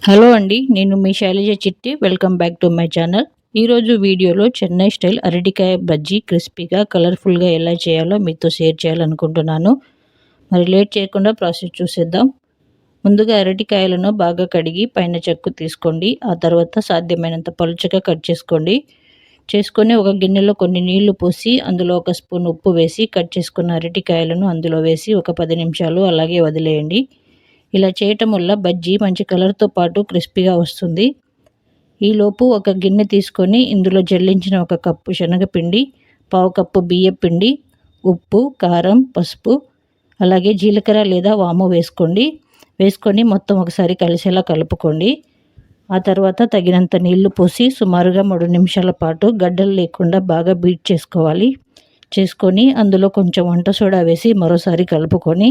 Hello అండి, నేను మీ శైలజ చిట్టి. Welcome back to my channel. ఈరోజు వీడియోలో చెన్నై స్టైల్ అరటికాయ బజ్జీ క్రిస్పీగా కలర్ఫుల్గా ఎలా చేయాలో మీతో షేర్ చేయాలనుకుంటున్నాను. మరి లేట్ చేయకుండా ప్రాసెస్ చూసేద్దాం. ముందుగా అరటికాయలను బాగా కడిగి పైన చెక్కు తీసుకోండి. ఆ తర్వాత సాధ్యమైనంత పలుచగా కట్ చేసుకొని ఒక గిన్నెలో కొన్ని నీళ్లు పోసి అందులో ఒక స్పూన్ ఉప్పు వేసి కట్ చేసుకున్న అరటికాయలను అందులో వేసి ఒక 10 నిమిషాలు అలాగే వదిలేయండి. ఇలా చేయటం వల్ల బజ్జీ మంచి కలర్తో పాటు క్రిస్పీగా వస్తుంది. ఈలోపు ఒక గిన్నె తీసుకొని ఇందులో జల్లించిన 1 కప్పు శనగపిండి, పావు కప్పు బియ్యం పిండి, ఉప్పు, కారం, పసుపు, అలాగే జీలకర్ర లేదా వాము వేసుకొని మొత్తం ఒకసారి కలిసేలా కలుపుకోండి. ఆ తర్వాత తగినంత నీళ్లు పోసి సుమారుగా 3 నిమిషాల పాటు గడ్డలు లేకుండా బాగా బీట్ చేసుకొని అందులో కొంచెం వంట సోడా వేసి మరోసారి కలుపుకొని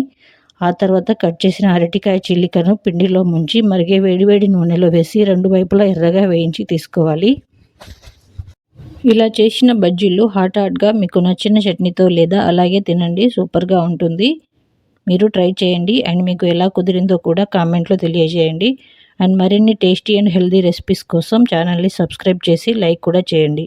ఆ తర్వాత కట్ చేసిన అరటికాయ చిల్లికను పిండిలో ముంచి మరిగే వేడివేడి నూనెలో వేసి 2 వైపులా ఎర్రగా వేయించి తీసుకోవాలి. ఇలా చేసిన బజ్జీలు హాట్గా మీకు నచ్చిన చట్నీతో లేదా అలాగే తినండి, సూపర్గా ఉంటుంది. మీరు ట్రై చేయండి అండ్ మీకు ఎలా కుదిరిందో కూడా కామెంట్లో తెలియజేయండి. అండ్ మరిన్ని టేస్టీ అండ్ హెల్దీ రెసిపీస్ కోసం ఛానల్ని సబ్స్క్రైబ్ చేసి లైక్ కూడా చేయండి.